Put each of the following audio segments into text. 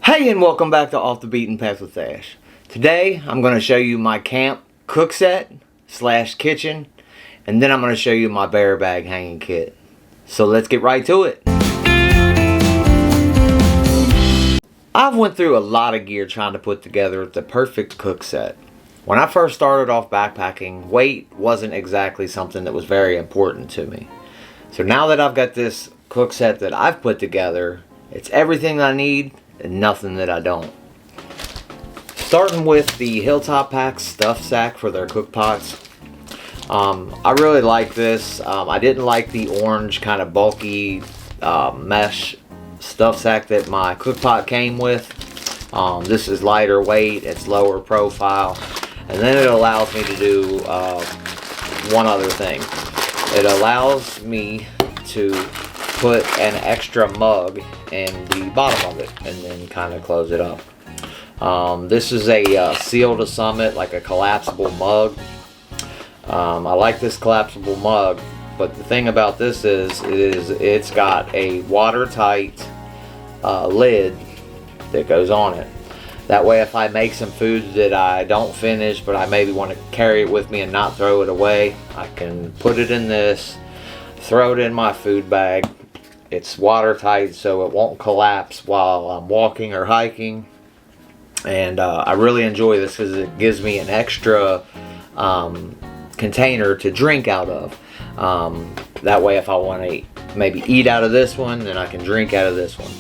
Hey, and welcome back to Off the Beaten Path with Ash. Today I'm going to show you my camp cook set / kitchen, and then I'm going to show you my bear bag hanging kit. So let's get right to it. I've went through a lot of gear trying to put together the perfect cook set. When I first started off backpacking, weight wasn't exactly something that was very important to me. So now that I've got this cook set that I've put together, it's everything I need and nothing that I don't. Starting with the Hilltop Pack stuff sack for their cook pots. I really like this. I didn't like the orange kind of bulky mesh stuff sack that my cook pot came with. This is lighter weight, it's lower profile, and then it allows me to do one other thing. It allows me to put an extra mug in the bottom of it and then kind of close it up. This is a Seal to Summit, like a collapsible mug. I like this collapsible mug, but the thing about this is it's got a watertight lid that goes on it. That way, if I make some food that I don't finish, but I maybe want to carry it with me and not throw it away, I can put it in this, throw it in my food bag. It's watertight, so it won't collapse while I'm walking or hiking. And I really enjoy this because it gives me an extra container to drink out of. That way, if I want to maybe eat out of this one, then I can drink out of this one.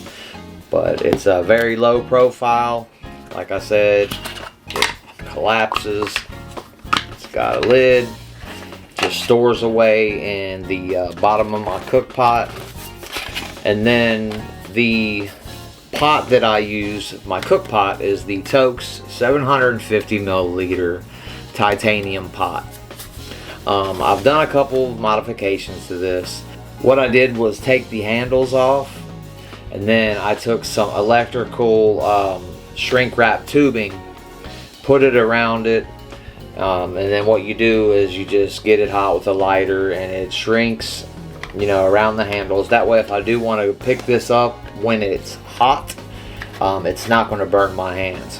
But it's a very low profile. Like I said, it collapses. It's got a lid. Just stores away in the bottom of my cook pot. And then the pot that I use, my cook pot, is the Toaks 750 milliliter titanium pot. I've done a couple modifications to this. What I did was take the handles off, and then I took some electrical shrink wrap tubing, put it around it, and then what you do is you just get it hot with a lighter and it shrinks, around the handles. That way, if I do want to pick this up when it's hot, it's not going to burn my hands.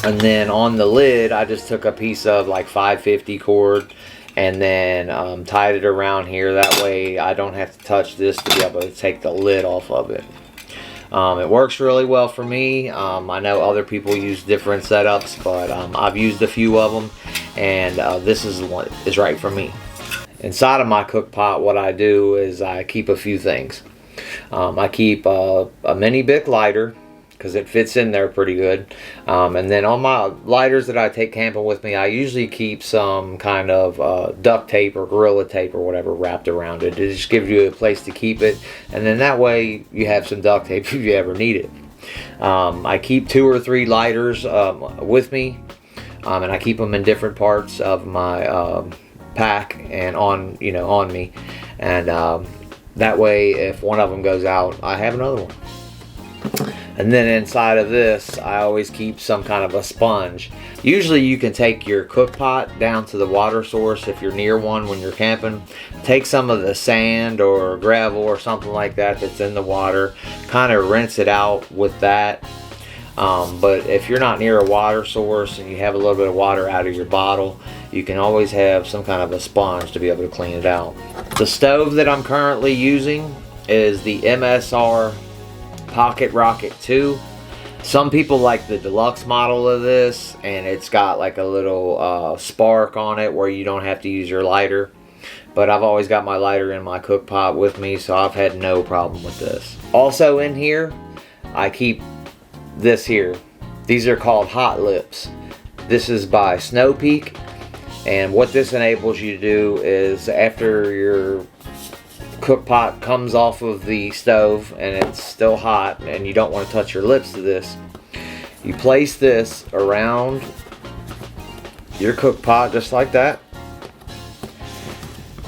And then on the lid, I just took a piece of like 550 cord and then tied it around here. That way I don't have to touch this to be able to take the lid off of it. It works really well for me. I know other people use different setups, but I've used a few of them, and this is the one that is right for me. Inside of my cook pot, what I do is I keep a few things. I keep a mini Bic lighter because it fits in there pretty good. And then on my lighters that I take camping with me, I usually keep some kind of duct tape or Gorilla Tape or whatever wrapped around it. It just gives you a place to keep it. And then that way you have some duct tape if you ever need it. I keep 2 or 3 lighters with me. And I keep them in different parts of my pack and on me, and that way if one of them goes out, I have another one. And then inside of this, I always keep some kind of a sponge. Usually you can take your cook pot down to the water source if you're near one when you're camping. Take some of the sand or gravel or something like that that's in the water, kind of rinse it out with that. But if you're not near a water source and you have a little bit of water out of your bottle, you can always have some kind of a sponge to be able to clean it out. The stove that I'm currently using is the MSR Pocket Rocket 2. Some people like the deluxe model of this, and it's got like a little spark on it where you don't have to use your lighter. But I've always got my lighter in my cook pot with me, so I've had no problem with this. Also in here, I keep this here. These are called Hot Lips. This is by Snow Peak, and what this enables you to do is after your cook pot comes off of the stove and it's still hot and you don't want to touch your lips to this, you place this around your cook pot just like that,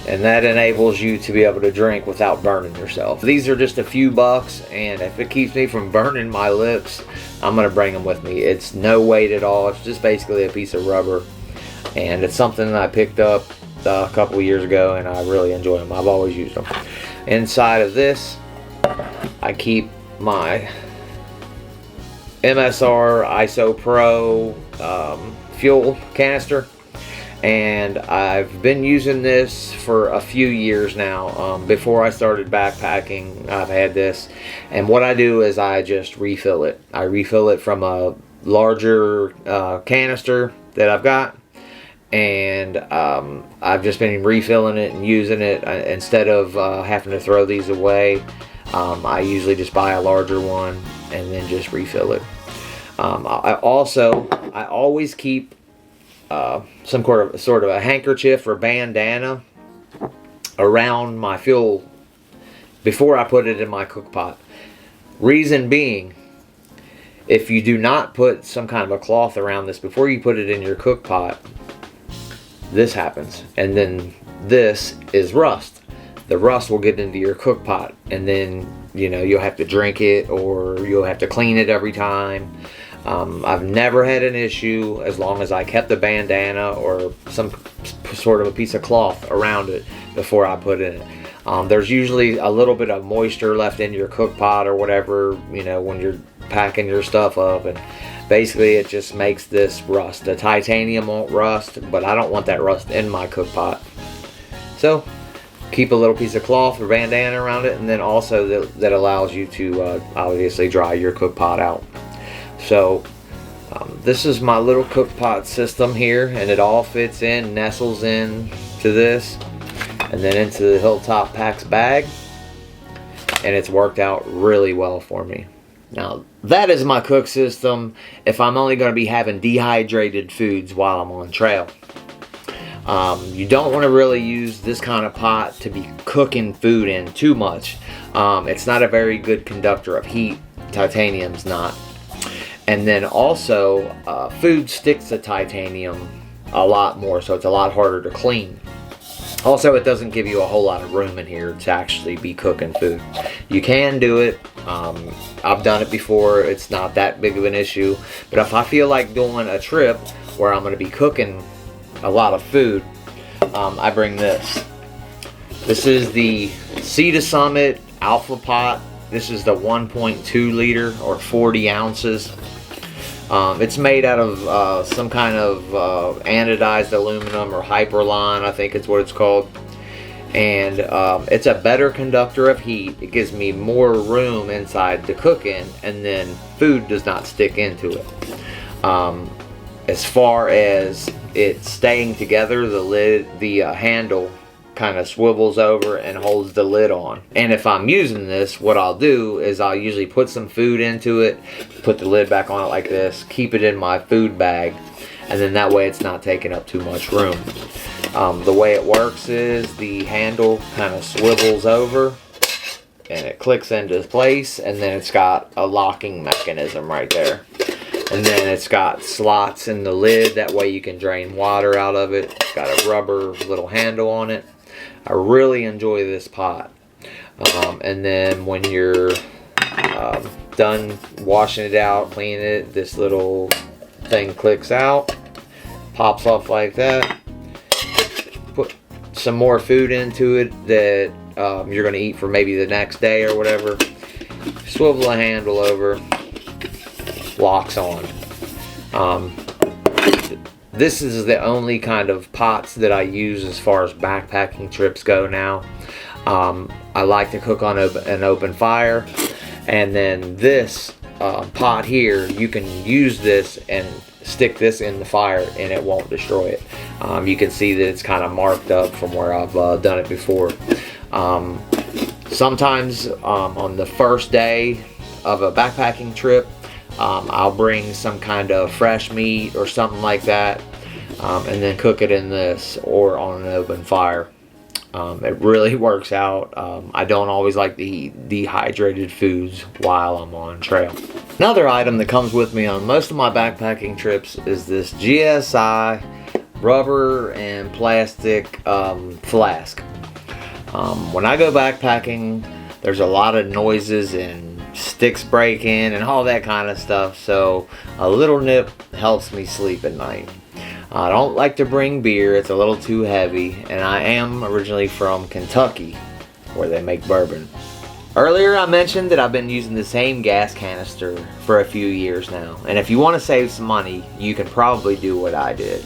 and that enables you to be able to drink without burning yourself. These are just a few bucks, and if it keeps me from burning my lips, I'm gonna bring them with me. It's no weight at all. It's just basically a piece of rubber, and it's something that I picked up a couple years ago, and I really enjoy them. I've always used them. Inside of this, I keep my MSR ISO Pro fuel canister, and I've been using this for a few years now. Before I started backpacking, I've had this, and what I do is I just refill it. I refill it from a larger canister that I've got, and I've just been refilling it and using it instead of having to throw these away. I usually just buy a larger one and then just refill it. I always keep some sort of a handkerchief or bandana around my fuel before I put it in my cook pot. Reason being, if you do not put some kind of a cloth around this before you put it in your cook pot, this happens, and then this is rust. The rust will get into your cook pot, and then you'll have to drink it, or you'll have to clean it every time. I've never had an issue as long as I kept the bandana or some sort of a piece of cloth around it before I put it in. There's usually a little bit of moisture left in your cook pot or whatever, when you're packing your stuff up, and basically it just makes this rust. The titanium won't rust, but I don't want that rust in my cook pot. So keep a little piece of cloth or bandana around it, and then also that allows you to obviously dry your cook pot out. So this is my little cook pot system here, and it all fits in, nestles in to this, and then into the Hilltop Packs bag, and it's worked out really well for me. Now that is my cook system if I'm only going to be having dehydrated foods while I'm on trail. You don't want to really use this kind of pot to be cooking food in too much. It's not a very good conductor of heat. Titanium's not. And then also, food sticks to titanium a lot more, so it's a lot harder to clean. Also, it doesn't give you a whole lot of room in here to actually be cooking food. You can do it. I've done it before. It's not that big of an issue. But if I feel like doing a trip where I'm going to be cooking a lot of food, I bring this. This is the Sea to Summit Alpha Pot. This is the 1.2 liter or 40 ounces. It's made out of some kind of anodized aluminum or Hyperline, I think it's what it's called. And it's a better conductor of heat. It gives me more room inside to cook in, and then food does not stick into it. As far as it staying together, the handle kind of swivels over and holds the lid on. And if I'm using this, what I'll do is I'll usually put some food into it, put the lid back on it like this, keep it in my food bag, and then that way it's not taking up too much room. The way it works is the handle kind of swivels over and it clicks into place, and then it's got a locking mechanism right there. And then it's got slots in the lid, that way you can drain water out of it. It's got a rubber little handle on it. I really enjoy this pot. And then when you're done washing it out, cleaning it, this little thing clicks out, pops off like that. Put some more food into it that you're going to eat for maybe the next day or whatever. Swivel the handle over, locks on. This is the only kind of pots that I use as far as backpacking trips go now. I like to cook on an open fire, and then this pot here, you can use this and stick this in the fire and it won't destroy it. You can see that it's kind of marked up from where I've done it before. Sometimes on the first day of a backpacking trip, I'll bring some kind of fresh meat or something like that, and then cook it in this or on an open fire. It really works out. I don't always like to eat dehydrated foods while I'm on trail. Another item that comes with me on most of my backpacking trips is this GSI rubber and plastic flask. When I go backpacking, there's a lot of noises and sticks breaking and all that kind of stuff, so a little nip helps me sleep at night. I don't like to bring beer, it's a little too heavy, and I am originally from Kentucky, where they make bourbon. Earlier I mentioned that I've been using the same gas canister for a few years now, and if you want to save some money, you can probably do what I did.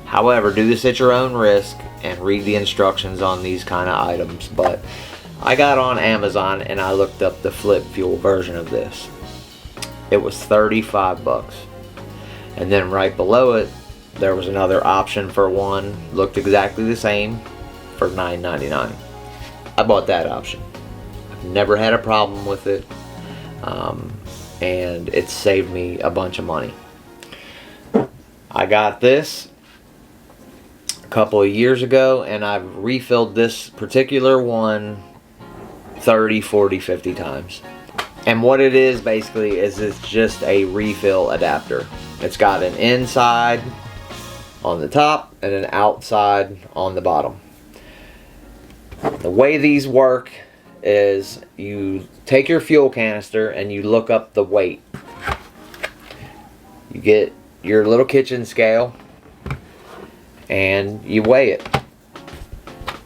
However, do this at your own risk and read the instructions on these kind of items. But I got on Amazon and I looked up the flip fuel version of this. It was 35 bucks. And then right below it, there was another option for one, looked exactly the same, for $9.99. I bought that option. I've never had a problem with it, and it saved me a bunch of money. I got this a couple of years ago, and I've refilled this particular one 30, 40, 50 times. And what it is basically is it's just a refill adapter. It's got an inside on the top and an outside on the bottom. The way these work is you take your fuel canister and you look up the weight. You get your little kitchen scale and you weigh it.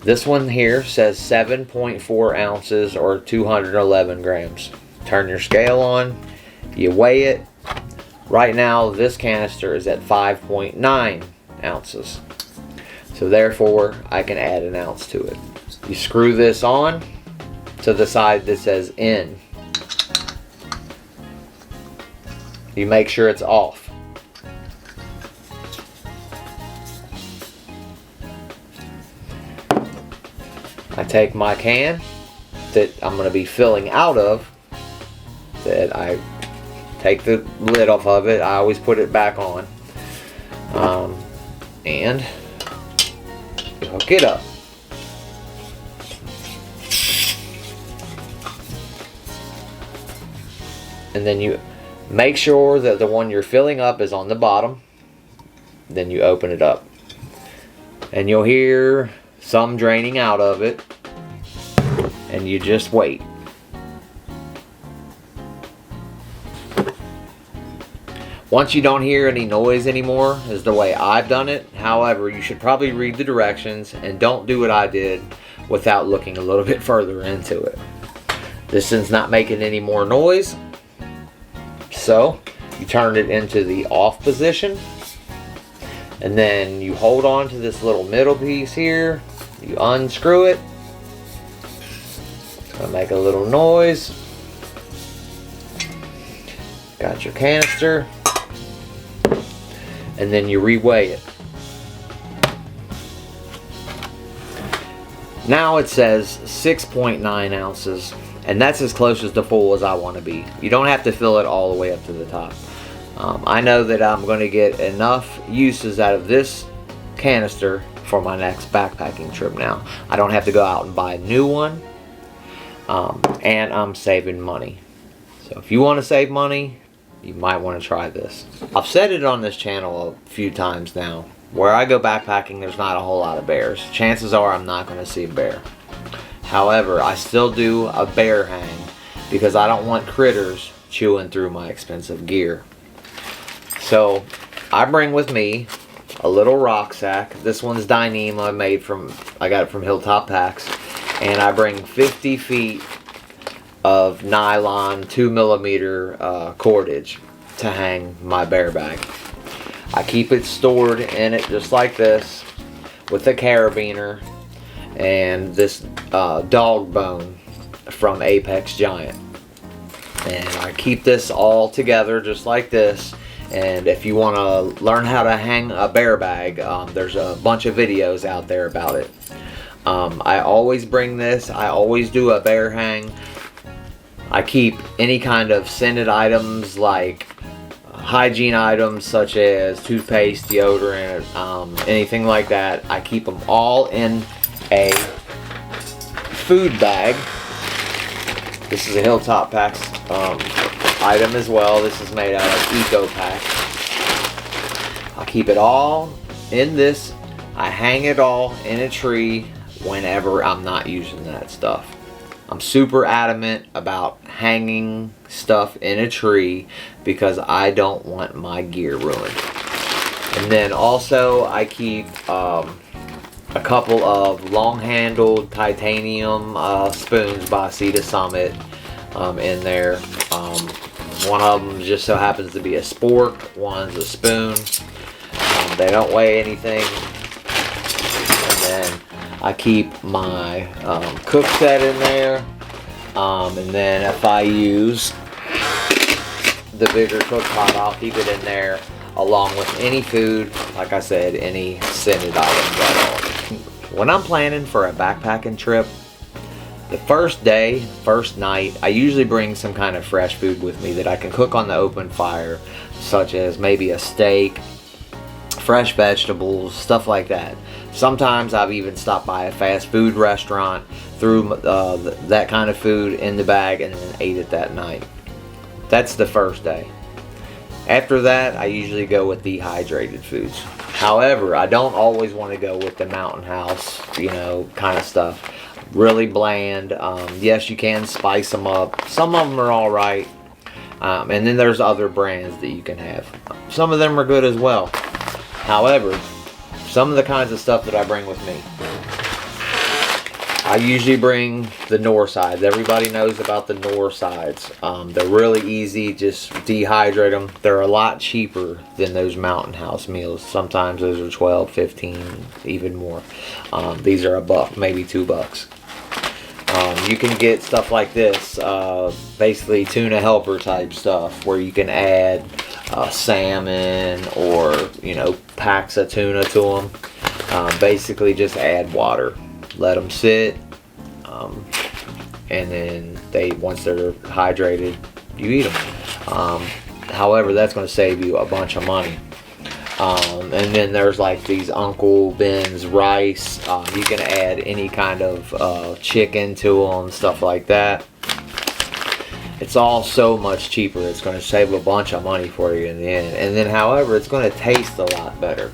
This one here says 7.4 ounces or 211 grams. Turn your scale on, you weigh it. Right now this canister is at 5.9 ounces. So therefore I can add an ounce to it. You screw this on to the side that says in. You make sure it's off. I take my can that I'm going to be filling out of, that I take the lid off of it. I always put it back on. And hook it up. And then you make sure that the one you're filling up is on the bottom. Then you open it up. And you'll hear some draining out of it. And you just wait. Once you don't hear any noise anymore, is the way I've done it. However, you should probably read the directions and don't do what I did without looking a little bit further into it. This is not making any more noise. So, you turn it into the off position. And then you hold on to this little middle piece here. You unscrew it. It's going to make a little noise. Got your canister. And then you reweigh it. Now it says 6.9 ounces, and that's as close as to full as I want to be. You don't have to fill it all the way up to the top. I know that I'm going to get enough uses out of this canister for my next backpacking trip now. I don't have to go out and buy a new one, and I'm saving money. So if you want to save money, you might want to try this. I've said it on this channel a few times now. Where I go backpacking, there's not a whole lot of bears. Chances are I'm not going to see a bear. However, I still do a bear hang because I don't want critters chewing through my expensive gear. So I bring with me a little rucksack. This one's Dyneema. I got it from Hilltop Packs. And I bring 50 feet of nylon 2mm cordage to hang my bear bag. I keep it stored in it just like this with a carabiner and this dog bone from Apex Giant. And I keep this all together just like this. And if you want to learn how to hang a bear bag, there's a bunch of videos out there about it. I always bring this. I always do a bear hang. I keep any kind of scented items like hygiene items such as toothpaste, deodorant, anything like that. I keep them all in a food bag. This is a Hilltop Packs item as well. This is made out of Eco Pack. I'll keep it all in this. I hang it all in a tree whenever I'm not using that stuff. I'm super adamant about hanging stuff in a tree because I don't want my gear ruined. And then also I keep a couple of long-handled titanium spoons by Sea to Summit in there. One of them just so happens to be a spork, one's a spoon. They don't weigh anything. And then I keep my cook set in there. And then if I use the bigger cook pot, I'll keep it in there along with any food, like I said, any scented items at all. When I'm planning for a backpacking trip, the first day, first night, I usually bring some kind of fresh food with me that I can cook on the open fire, such as maybe a steak, fresh vegetables, stuff like that. Sometimes I've even stopped by a fast food restaurant, threw that kind of food in the bag, and then ate it that night. That's the first day. After that, I usually go with dehydrated foods. However, I don't always want to go with the Mountain House, kind of stuff. Really bland. Yes, you can spice them up. Some of them are all right. And then there's other brands that you can have. Some of them are good as well. However, some of the kinds of stuff that I bring with me, I usually bring the Norsides. Everybody knows about the Norsides. They're really easy. Just dehydrate them. They're a lot cheaper than those Mountain House meals. Sometimes those are 12, 15, even more. These are $1, maybe $2. You can get stuff like this, basically tuna helper type stuff, where you can add salmon or packs of tuna to them. Basically just add water, let them sit, and then once they're hydrated, you eat them. However, that's going to save you a bunch of money. And then there's like these Uncle Ben's rice. You can add any kind of chicken to them, stuff like that. It's all so much cheaper. It's going to save a bunch of money for you in the end. And then, however, it's going to taste a lot better.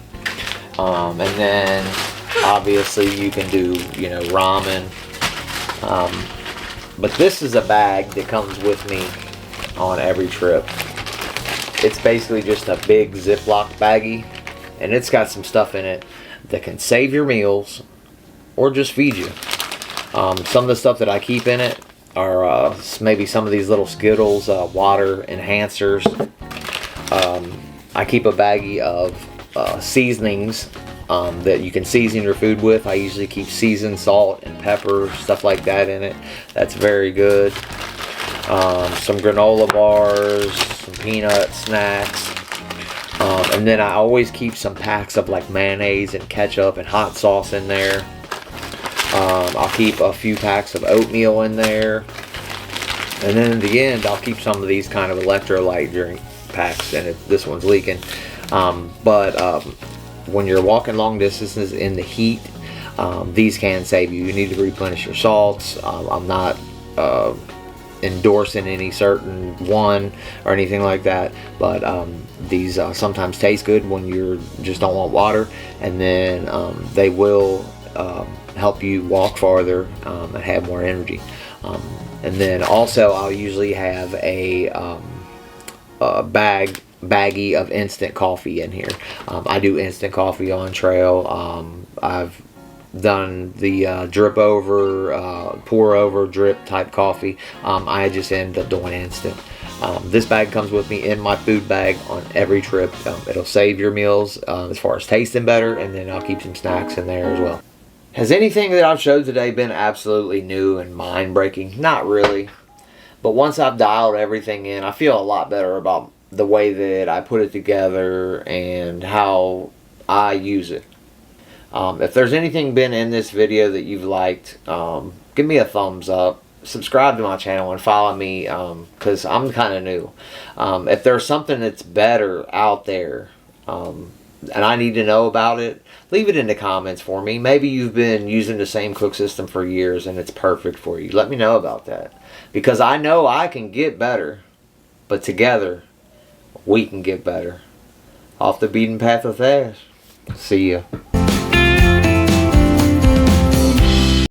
And then, obviously, you can do, ramen. But this is a bag that comes with me on every trip. It's basically just a big Ziploc baggie, and it's got some stuff in it that can save your meals or just feed you. Some of the stuff that I keep in it are maybe some of these little Skittles water enhancers. I keep a baggie of seasonings that you can season your food with. I usually keep seasoned salt and pepper, stuff like that in it. That's very good. Some granola bars, some peanut snacks, and then I always keep some packs of like mayonnaise and ketchup and hot sauce in there. I'll keep a few packs of oatmeal in there, and then in the end I'll keep some of these kind of electrolyte drink packs, and this one's leaking. But when you're walking long distances in the heat, these can save you. You need to replenish your salts. I'm not endorsing any certain one or anything like that, but these sometimes taste good when you just don't want water, and then they will help you walk farther and have more energy. And then also I'll usually have a baggie of instant coffee in here. I do instant coffee on trail. I've done the drip over, pour over, drip type coffee. I just end up doing instant. This bag comes with me in my food bag on every trip. It'll save your meals as far as tasting better, and then I'll keep some snacks in there as well. Has anything that I've showed today been absolutely new and mind-breaking? Not really. But once I've dialed everything in, I feel a lot better about the way that I put it together and how I use it. If there's anything been in this video that you've liked, give me a thumbs up. Subscribe to my channel and follow me, because I'm kind of new. If there's something that's better out there, and I need to know about it, leave it in the comments for me. Maybe you've been using the same cook system for years and it's perfect for you. Let me know about that, because I know I can get better, but together we can get better. Off the beaten path of Ash. See ya.